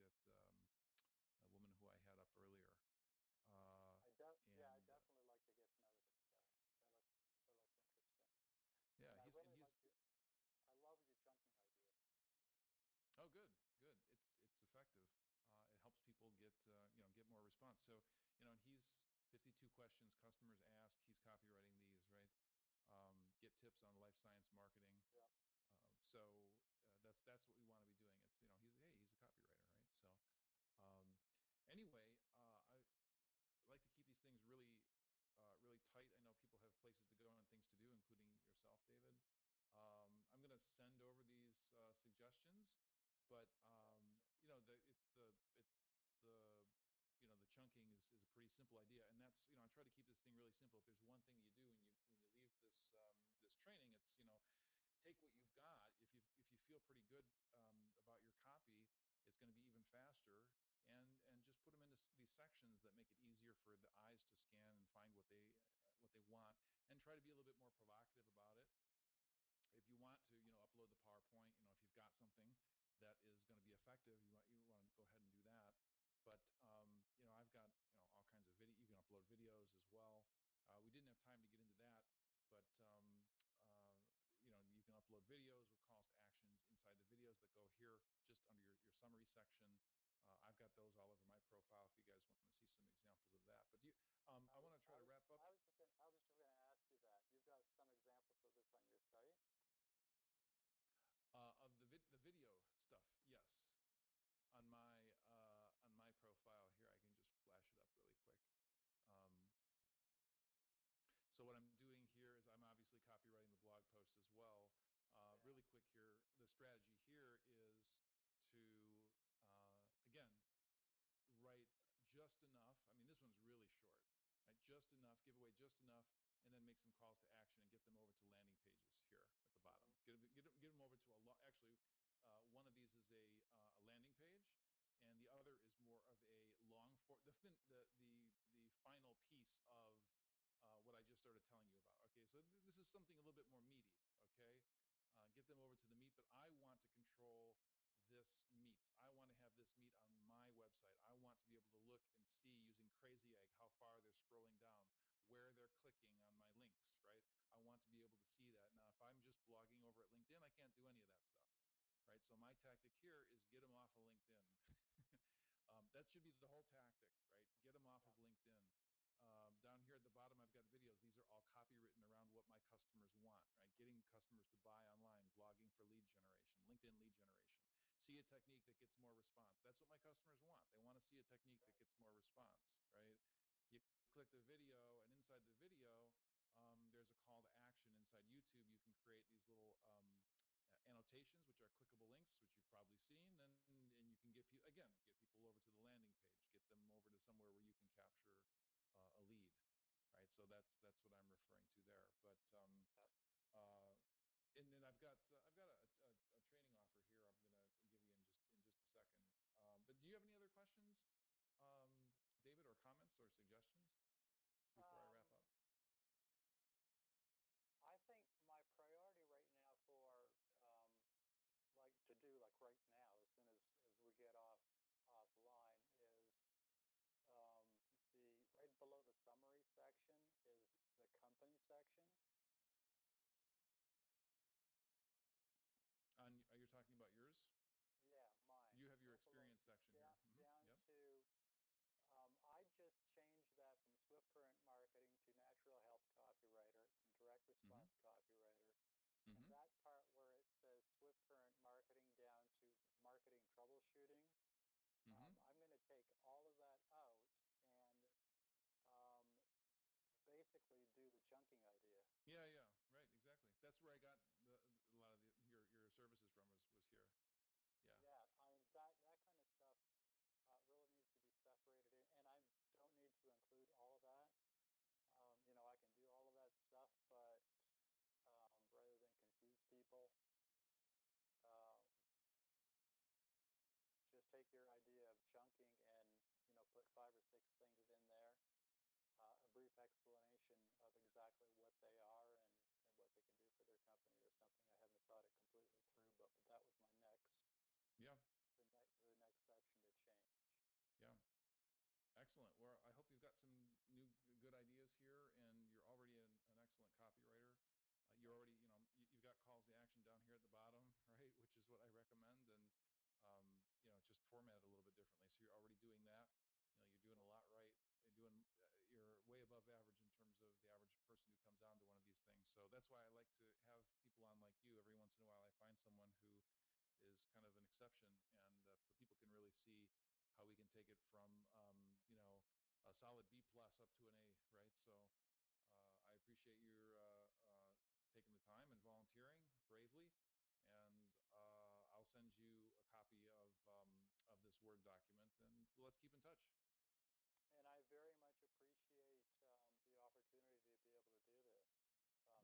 a woman who I had up earlier. I definitely like to get to know this guy. That looks interesting. Yeah, And he's. I love your chunking idea. Oh, good, good. It's effective. It helps people get more response. So and he's 52 questions customers ask. He's copywriting these, right? Get tips on life science marketing. Yeah. That's what we want to be doing. It's he's a copywriter, right? So um, anyway, I like to keep these things really tight. I know people have places to go and things to do, including yourself, David. I'm going to send over these suggestions, but the chunking is a pretty simple idea, and that's I try to keep this thing really simple. If there's one thing you do when you leave this training, it's take what you've got. If you feel pretty good about your copy, it's going to be even faster. And just put them into these sections that make it easier for the eyes to scan and find what they want, and try to be a little bit more provocative about it. If you want to upload the PowerPoint, if you've got something that is going to be effective, you want to go ahead and do that. But I've got all kinds of video. You can upload videos as well. We didn't have time to get into that, but you can upload videos with calls to actions inside the videos that go here just under your summary section. I've got those all over my profile if you guys want to see some examples of that. But I want to try to wrap up. I was just going to ask you that. You've got some examples of this on your site? Of the video stuff, yes. On my profile here, I can just flash it up really quick. So what I'm doing here is I'm obviously copywriting the blog post as well. Really quick here, the strategy here is to again write just enough. I mean, this one's really short, right? Just enough, give away just enough, and then make some calls to action and get them over to landing pages here at the bottom. Get them over to actually, one of these is a landing page, and the other is more of a long form. The final piece of what I just started telling you about. Okay, so this is something a little bit more meaty. Okay, get them over to the meat, but I want to control this meat. I want to have this meat on my website. I want to be able to look and see using Crazy Egg how far they're scrolling down, where they're clicking on my links, right? I want to be able to see that. Now, if I'm just blogging over at LinkedIn, I can't do any of that stuff, right? So my tactic here is get them off of LinkedIn. That should be the whole tactic, right? Get them off of LinkedIn. Down here at the bottom, I've got videos. These are all copywritten around what my customers want, right? Getting customers to buy online, blogging for lead generation, LinkedIn lead generation. See a technique that gets more response. That's what my customers want. They want to see a technique that gets more response, right? You click the video, and inside the video, there's a call to action. Inside YouTube, you can create these little annotations, which are clickable links, which you've probably seen, and you can get people over to the landing page, get them over to somewhere where you can capture a lead, right? So that's what I'm referring to there. But and then I've got a training offer here. I'm going to give you in just a second. But do you have any other questions, David, or comments or suggestions before I wrap up? I think my priority right now for right now, as soon as we get offline, is the right below the summary section is the company section. Are you talking about yours? Yeah, mine. You have your experience section here. Down yep. to, I just changed that from Swift Current Marketing to Natural Health Copywriter and Direct Response Copywriter. And that part where it says Swift Current Marketing down to Marketing Troubleshooting, I'm going to take all of that out and basically do the chunking idea. Yeah, right, exactly. That's where I got a lot of your services from was here. Yeah. Yeah, that kind of stuff really needs to be separated in, and I don't need to include all of that. I can do all of that stuff, but rather than confuse people, uh, just take your idea of chunking and put 5 or 6 things in there, a brief explanation of exactly what they are and what they can do for their company or something. I haven't thought it completely through, but that was my next Yeah. the next section to change. Yeah. Excellent. Well, I hope you've got some new good ideas here, and you're already an excellent copywriter. You're already, you've got calls to action down here at the bottom, right? Which is what I recommend, and just format it a little bit differently. So you're already doing that. You're doing a lot right. You're way above average in terms of the average person who comes on to one of these things. So that's why I like to have people on like you. Every once in a while, I find someone who is kind of an exception, and so people can really see how we can take it from a solid B plus up to an A, right? So I appreciate your taking the time and volunteering bravely, and I'll send you a copy of this Word document, and let's keep in touch. And I very much appreciate the opportunity to be able to do this.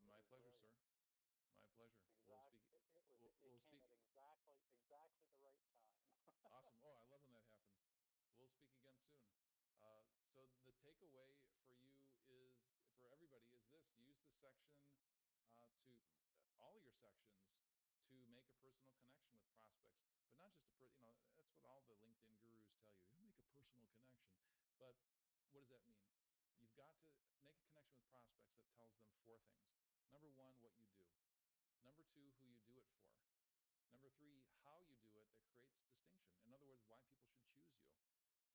My pleasure, sir. My pleasure. It came at exactly the right time. Awesome. Oh, I love when that happens. We'll speak again soon. So the takeaway for you is, for everybody, is this: use the section to all your sections to make a personal connection with prospects, but not just that's what all the LinkedIn gurus tell you. You make a personal connection, but what does that mean? You've got to make a connection with prospects that tells them 4 things. Number 1, what you do. Number 2, who you do it for. Number 3, how you do it that creates distinction. In other words, why people should choose you.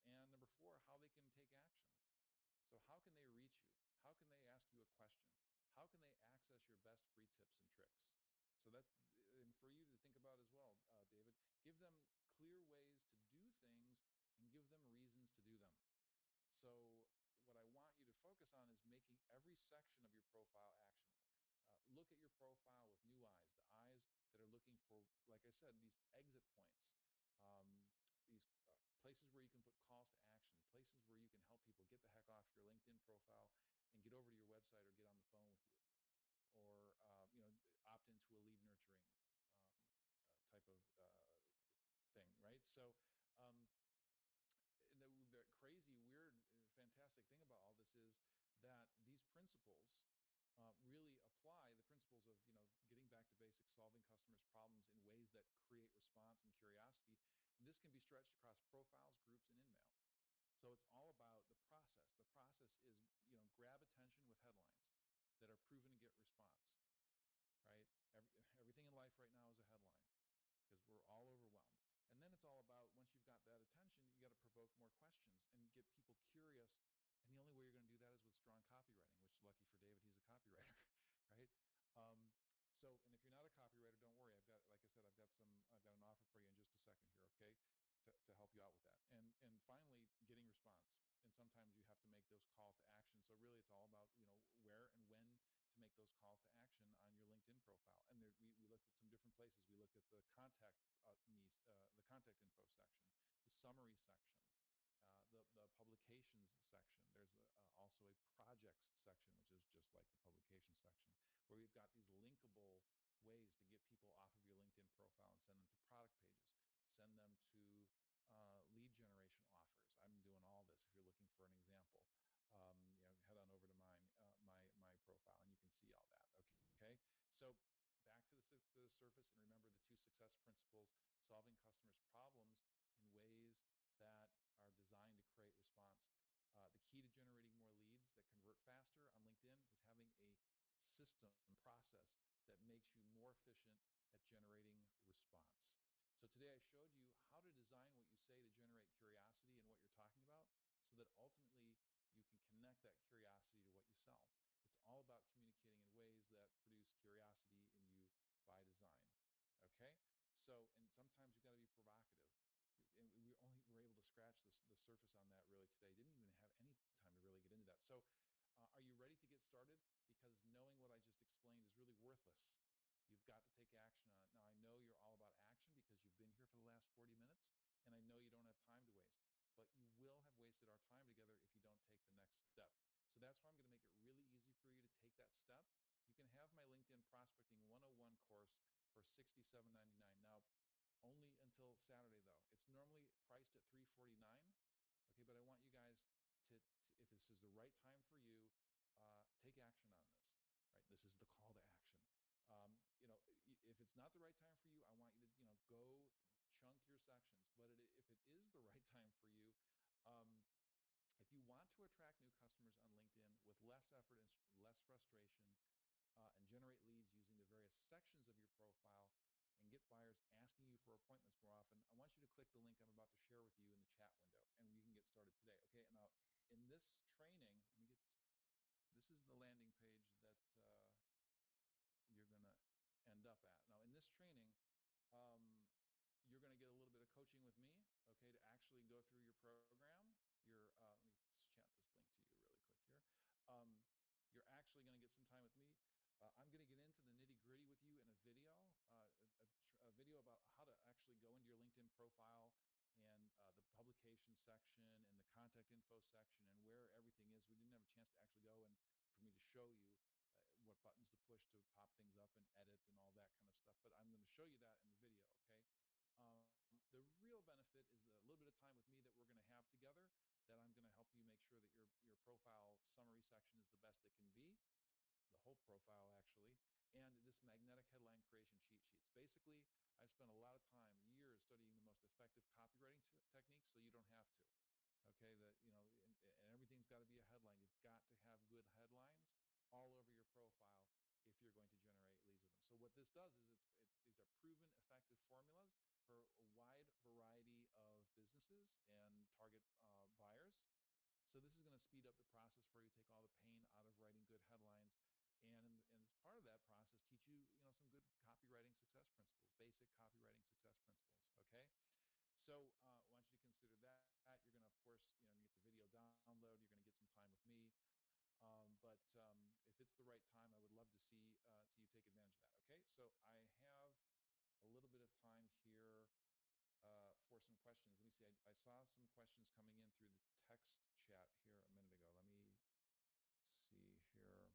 And number 4, how they can take action. So how can they reach you? How can they ask you a question? How can they access your best free tips and tricks? So that's, and for you to think about as well, David, give them clear ways to do things and give them reasons to do them. So what I want you to focus on is making every section of your profile actionable. Look at your profile with new eyes, the eyes that are looking for, like I said, these exit points, these places where you can put calls to action, places where you can help people get the heck off your LinkedIn profile and get over to your website or get on the phone with you, or opt into a lead nurturing type of thing, right? So the crazy, weird, fantastic thing about all this is that these principles really apply, the principles of getting back to basics, solving customers' problems in ways that create response and curiosity. And this can be stretched across profiles, groups, and InMail. So it's all about the process. The process is grab attention with headlines that are proven to get response, right? Everything in life right now is a headline because we're all overwhelmed. And then it's all about, once you've got that attention, you got to provoke more questions and get people curious. And the only way you're going to do that is with strong copywriting, which, lucky for David, he's a copywriter, right? And if you're not a copywriter, don't worry. Like I said, I've got an offer for you in just a second here, okay, to help you out with that. And finally, getting response. And sometimes you have to make those calls to action. So really, it's all about where and when to make those calls to action on your LinkedIn profile. And we looked at some different places. We looked at the contact the contact info section, the summary section, the publications section. There's also a projects section, which is just like the publication section, where we've got these linkable ways to get people off of your LinkedIn profile and send them to product pages, send them to lead generation offers. I'm doing all this. If you're looking for an example, head on over to my profile and you can see all that. Okay, so back to the surface, and remember the 2 success principles: solving customers' problems in ways that are designed to create response. The key to generating more leads that convert faster on LinkedIn is having a system process that makes you more efficient at generating response. So today I showed you how to design what you say to generate curiosity in what you're talking about, so that ultimately you can connect that curiosity to what you sell. It's all about communicating in ways that produce curiosity in you by design. Okay? So, and sometimes you've got to be provocative. And we only were able to scratch the surface on that really today. Didn't even have any time to really get into that. So, are you ready to get started? Because knowing what I just explained is really worthless. You've got to take action on it. Now, I know you're all about action because you've been here for the last 40 minutes. and I know you don't have time to waste, but you will have wasted our time together if you don't take the next step. So that's why I'm going to make it really easy for you to take that step. You can have my LinkedIn Prospecting 101 course for $67.99. Now, only until Saturday though. It's normally priced at $349. Okay, but I want you guys to if this is the right time for you, take action on this. Right, this is the call to action. If it's not the right time for you, I want you to go chunk your sections. But if it is the right time for you, um, if you want to attract new customers on LinkedIn with less effort and less frustration, and generate leads using the various sections of your profile and get buyers asking you for appointments more often, I want you to click the link I'm about to share with you in the chat window, and we can get started today. Okay, and now in this training, this is the landing page that you're going to end up at. Now, in this training, you're going to get a little bit of coaching with me, okay, to actually go through your program. Let me chat this link to you really quick here. You're actually going to get some time with me. I'm going to get into the nitty-gritty with you in a video, a video about how to actually go into your LinkedIn profile and the publication section and the contact info section and where everything is. We didn't have a chance to actually go and for me to show you what buttons to push to pop things up and edit and all that kind of stuff. But I'm going to show you that in the video, okay? The real benefit is a little bit of time with me that we're going to have together, that I'm going to help you make sure that your profile summary section is the best it can be, the whole profile actually, and this magnetic headline creation cheat sheets. Basically, I've spent a lot of time, years, studying the most effective copywriting techniques so you don't have to. Okay, and everything's got to be a headline. You've got to have good headlines all over your profile if you're going to generate leads with them. So what this does is these are proven effective formulas for a wide variety of businesses and target buyers. So this is going to speed up the process for you, take all the pain out of writing good headlines, and as part of that process, teach you some good copywriting success principles, basic copywriting success principles. Okay. So I want you to consider that. You're going to, of course, you get the video download. You're going to get some time with me. But if it's the right time, I would love to see you take advantage of that. Okay. So I have a little bit of time here for some questions. Let me see. I saw some questions coming in through the text chat here a minute ago. Let me see here.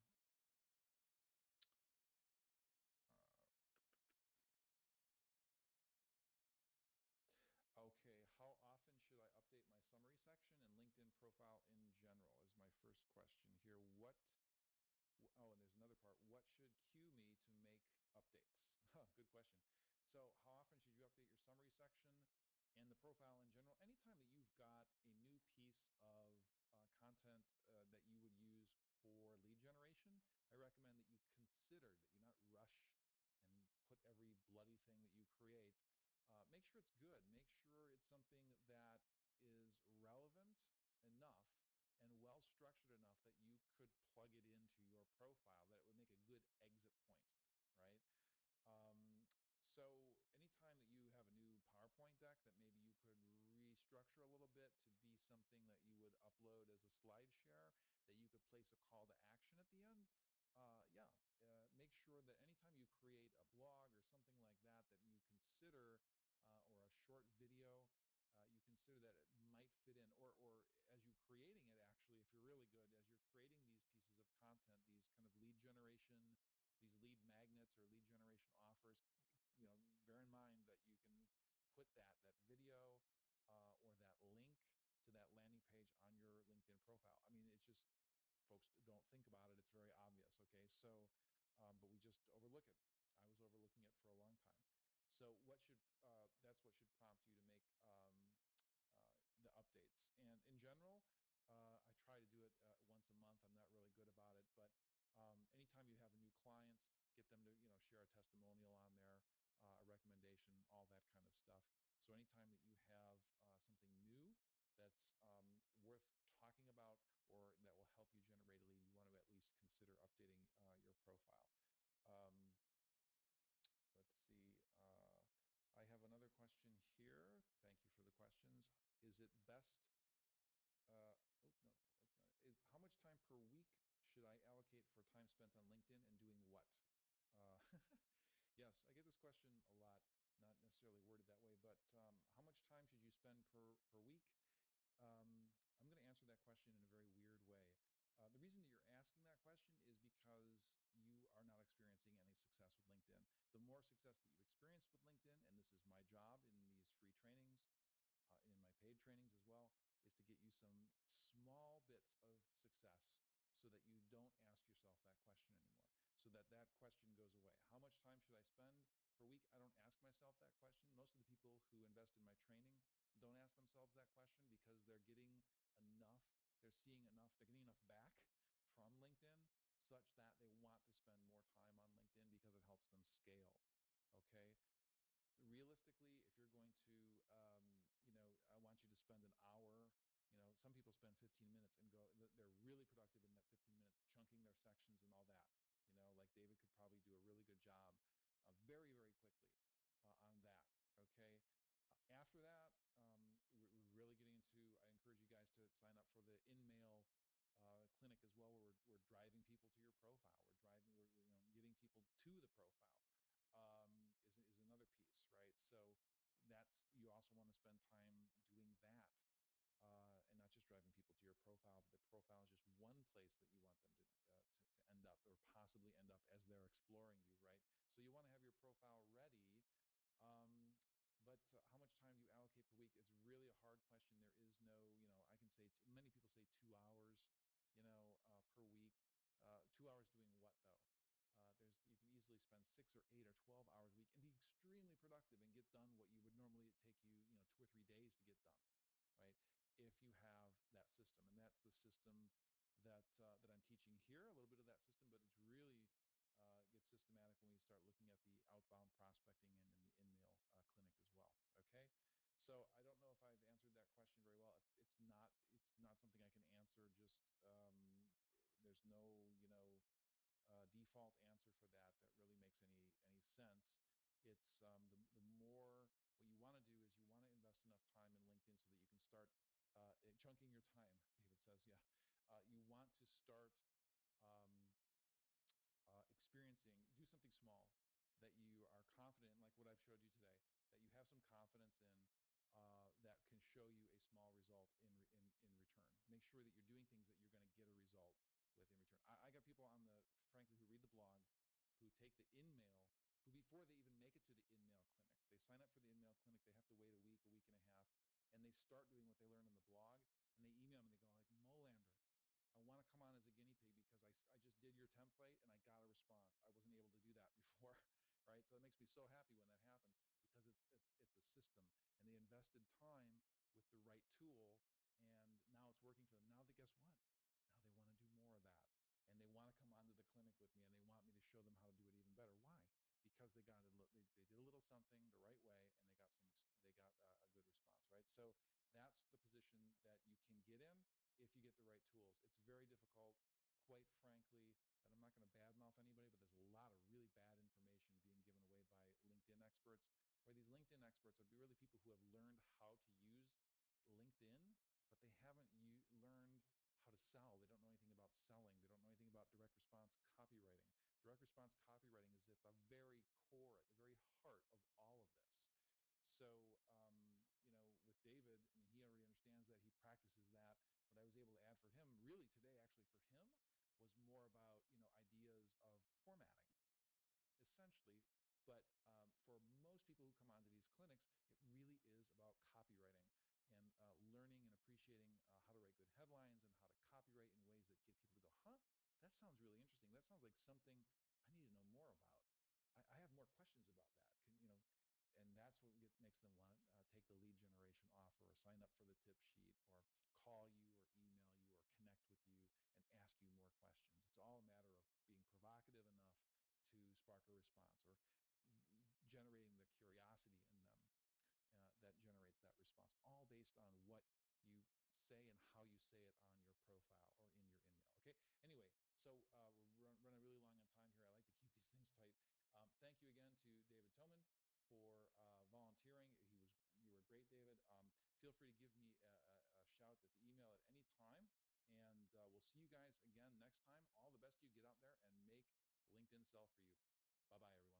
Okay, how often should I update my summary section and LinkedIn profile in general is my first question here. And there's another part. What should cue me to make updates? Good question. So how often should you update your summary section and the profile in general? Anytime that you've got a new piece of content that you would use for lead generation, I recommend that you consider, that you not rush and put every bloody thing that you create. Make sure it's good. Make sure it's something that is relevant enough and well structured enough that you could plug it into your profile, that it would make a good exit point, right? So anytime that you have a new PowerPoint deck that maybe you could restructure a little bit to be something that you would upload as a slide share, that you could place a call to action at the end, make sure that anytime you create a blog or something like that, that you consider, or a short video, you consider that it might fit in, or as you're creating it, actually, if you're really good, as you're creating these pieces of content, these kind of lead generation, these lead magnets or lead generation offers, bear in mind that you can put that video or that link to that landing page on your LinkedIn profile. I mean, it's just, folks don't think about it. It's very obvious. Okay. So, but we just overlook it. I was overlooking it for a long time. So that's what should prompt you to make the updates. And in general, I try to do it once a month. I'm not really good about it, but anytime you have a new client, get them to share a testimonial on there, a recommendation, all that kind of stuff. So anytime that you have something new that's worth talking about or that will help you generate a lead, you want to at least consider updating your profile. Let's see. I have another question here. Thank you for the questions. Is it best? Oh, no, that's not it. How much time per week should I allocate for time spent on LinkedIn and doing what? Yes, I get this question a lot. not necessarily worded that way, but how much time should you spend per week? I'm going to answer that question in a very weird way. The reason that you're asking that question is because you are not experiencing any success with LinkedIn. The more success that you experience with LinkedIn, and this is my job in these free trainings, and in my paid trainings as well, is to get you some small bits of success so that you don't ask yourself that question anymore, so that that question goes away. How much time should I spend per week? I don't ask myself that question. Most of the people who invest in my training don't ask themselves that question because they're getting enough, they're seeing enough, they're getting enough back from LinkedIn such that they want to spend more time on LinkedIn because it helps them scale. Okay. Realistically, if you're going to, I want you to spend an hour. Some people spend 15 minutes and go, they're really productive in that 15 minutes, chunking their sections and all that. Like David could probably do a really good job very, very quickly on that. Okay. After that, we're really getting into, I encourage you guys to sign up for the InMail clinic as well, where we're driving people to your profile. We're getting people to the profile is another piece, right? So you also want to spend time doing that. And not just driving people to your profile, but the profile is just one place that you want them to end up, or possibly end up as they're exploring you, right? So you want to have your profile ready. But how much time do you allocate per week? It's really a hard question. There is no, I can say, many people say 2 hours, per week. 2 hours doing what though? You can easily spend 6 or 8 or 12 hours a week and be extremely productive and get done what you would normally take you, 2 or 3 days to get done, right? If you have that system, and that's the system that I'm teaching here, a little bit of that system, but it's really gets systematic when we start looking at the outbound prospecting and in the InMail clinic as well. Okay, so I don't know if I've answered that question very well. It's not something I can answer. Just there's no default answer for that really makes any sense. It's the more, what you want to do is you want to invest enough time in LinkedIn so that you can start chunking your time. David says, yeah. You want to start um, experiencing, do something small that you are confident in, like what I've showed you today, that you have some confidence in, that can show you a small result in return. Make sure that you're doing things that you're going to get a result with in return. I got people frankly, who read the blog, who take the InMail, who before they even make it to the InMail clinic, they sign up for the InMail clinic, they have to wait a week and a half, and they start doing what they learned in the blog, and they email me and they go like, Molander, I want to come on as a guinea pig because I just did your template and I got a response. I wasn't able to do that before, right? So it makes me so happy when that happens because it's a system, and they invested time with the right tool, and now it's working for them. Now guess what? Now they want to do more of that, and they want to come onto the clinic with me, and they want me to show them how to do it even better. Why? Because they did a little something the right way, and they got a good response, right? So that's the position that you can get in if you get the right tools. It's very difficult, quite frankly, and I'm not going to badmouth anybody, but there's a lot of really bad information being given away by LinkedIn experts, where these LinkedIn experts are really people who have learned how to use LinkedIn, but they haven't learned how to sell. They don't know anything about selling. They don't know anything about direct response copywriting. Direct response copywriting is at the very core, at the very heart of all of this. So, with David, I mean, he already understands that. He practices that. What I was able to add for him, really today, actually for him, was more about, ideas of formatting, essentially. But for most people who come onto these clinics, it really is about copywriting and learning and appreciating how to write good headlines and how to copywrite in ways that get people to go, huh, that sounds really interesting. That sounds like something I need to know more about. I have more questions about that. And that's what makes them want to take the lead generation offer, or sign up for the tip sheet, or call you or email you or connect with you and ask you more questions. It's all a matter of being provocative enough to spark a response, or generating the curiosity in them that generates that response, all based on what you say and how you say it on your profile or in your InMail. Okay. Anyway, so we're running really long on time here. I like to keep these things tight. Thank you again to David Toman for volunteering. You were great, David. Feel free to give me a shout at the email at any time, and we'll see you guys again next time. All the best to you. Get out there and make LinkedIn sell for you. Bye-bye, everyone.